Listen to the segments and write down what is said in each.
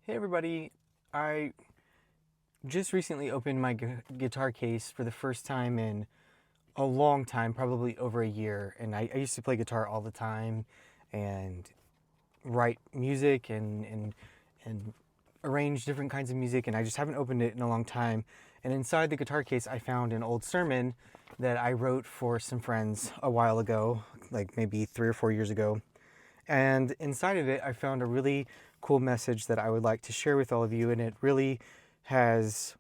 Hey everybody, I just recently opened my guitar case for the first time in a long time, probably over a year. And I used to play guitar all the time and write music and arrange different kinds of music, and I just haven't opened it in a long time. And inside the guitar case, I found an old sermon that I wrote for some friends a while ago, like maybe 3 or 4 years ago. And inside of it, I found a really cool message that I would like to share with all of you. And it really has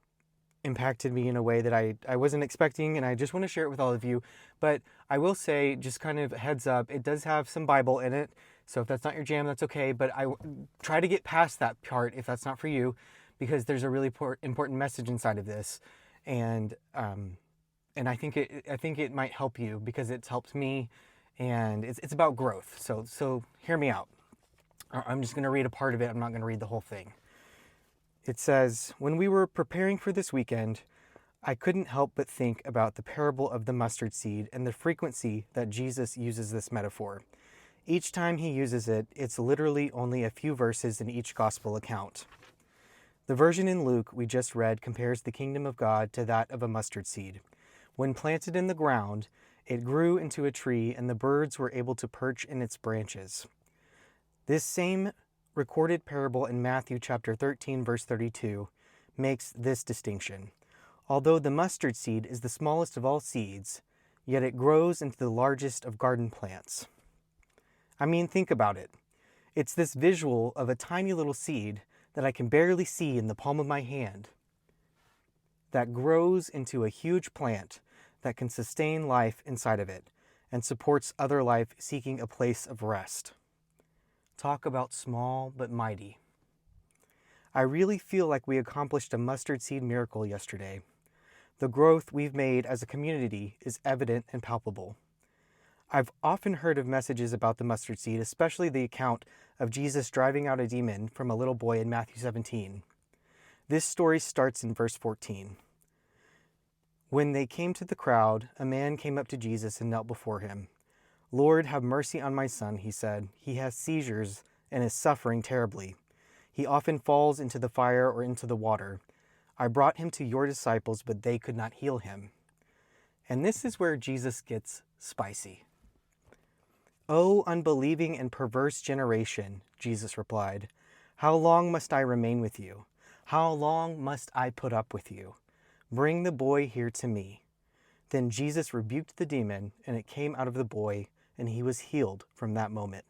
impacted me in a way that I wasn't expecting. And I just want to share it with all of you. But I will say, just kind of heads up, it does have some Bible in it. So if that's not your jam, that's okay. But try to get past that part if that's not for you, because there's a really important message inside of this. And I think it might help you because it's helped me, and it's about growth. So hear me out. I'm just going to read a part of it. I'm not going to read the whole thing. It says, "When we were preparing for this weekend, I couldn't help but think about the parable of the mustard seed and the frequency that Jesus uses this metaphor. Each time he uses it, it's literally only a few verses in each gospel account. The version in Luke we just read compares the kingdom of God to that of a mustard seed. When planted in the ground, it grew into a tree and the birds were able to perch in its branches. This same recorded parable in Matthew chapter 13, verse 32, makes this distinction. Although the mustard seed is the smallest of all seeds, yet it grows into the largest of garden plants." I mean, think about it. It's this visual of a tiny little seed that I can barely see in the palm of my hand that grows into a huge plant that can sustain life inside of it and supports other life seeking a place of rest. Talk about small but mighty. I really feel like we accomplished a mustard seed miracle yesterday. The growth we've made as a community is evident and palpable. I've often heard of messages about the mustard seed, especially the account of Jesus driving out a demon from a little boy in Matthew 17. This story starts in verse 14. "When they came to the crowd, a man came up to Jesus and knelt before him. 'Lord, have mercy on my son,' he said. 'He has seizures and is suffering terribly. He often falls into the fire or into the water. I brought him to your disciples, but they could not heal him.'" And this is where Jesus gets spicy. "O unbelieving and perverse generation," Jesus replied, "how long must I remain with you? How long must I put up with you? Bring the boy here to me." Then Jesus rebuked the demon, and it came out of the boy, and he was healed from that moment.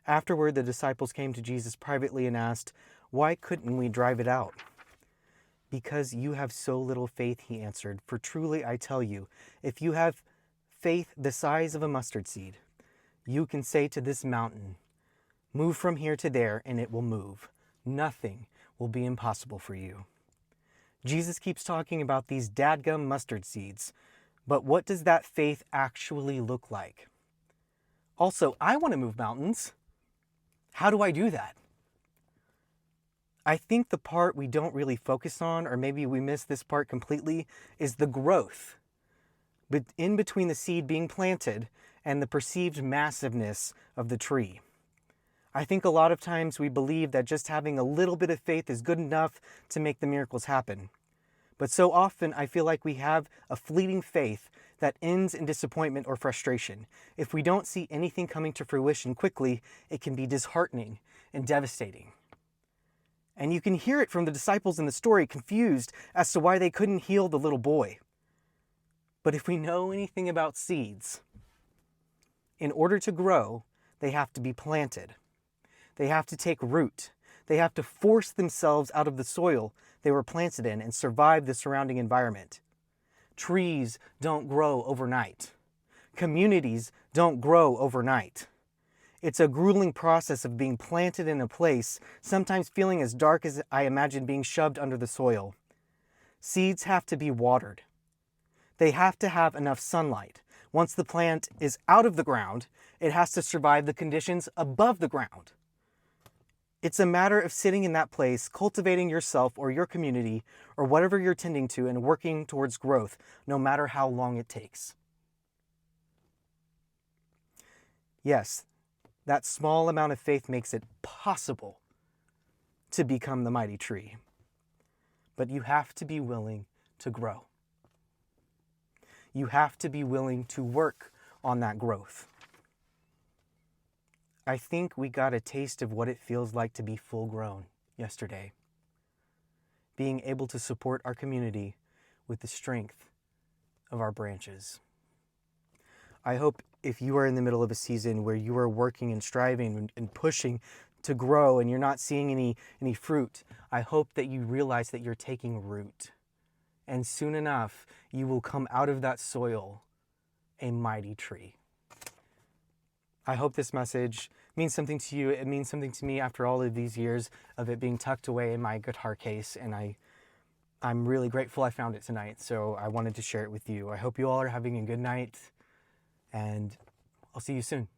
Afterward, the disciples came to Jesus privately and asked, "Why couldn't we drive it out?" "Because you have so little faith," he answered. "For truly I tell you, if you have faith the size of a mustard seed, you can say to this mountain, 'Move from here to there,' and it will move. Nothing will be impossible for you." Jesus keeps talking about these dadgum mustard seeds, but what does that faith actually look like? Also, I want to move mountains. How do I do that? I think the part we don't really focus on, or maybe we miss this part completely, is the growth. But in between the seed being planted and the perceived massiveness of the tree. I think a lot of times we believe that just having a little bit of faith is good enough to make the miracles happen. But so often I feel like we have a fleeting faith that ends in disappointment or frustration. If we don't see anything coming to fruition quickly, it can be disheartening and devastating. And you can hear it from the disciples in the story, confused as to why they couldn't heal the little boy. But if we know anything about seeds, in order to grow, they have to be planted. They have to take root. They have to force themselves out of the soil they were planted in and survive the surrounding environment. Trees don't grow overnight. Communities don't grow overnight. It's a grueling process of being planted in a place, sometimes feeling as dark as I imagine being shoved under the soil. Seeds have to be watered. They have to have enough sunlight. Once the plant is out of the ground, it has to survive the conditions above the ground. It's a matter of sitting in that place, cultivating yourself or your community or whatever you're tending to and working towards growth, no matter how long it takes. Yes, that small amount of faith makes it possible to become the mighty tree. But you have to be willing to grow. You have to be willing to work on that growth. I think we got a taste of what it feels like to be full grown yesterday. Being able to support our community with the strength of our branches. I hope if you are in the middle of a season where you are working and striving and pushing to grow and you're not seeing any fruit, I hope that you realize that you're taking root. And soon enough, you will come out of that soil a mighty tree. I hope this message means something to you. It means something to me after all of these years of it being tucked away in my guitar case. And I'm really grateful I found it tonight. So I wanted to share it with you. I hope you all are having a good night. And I'll see you soon.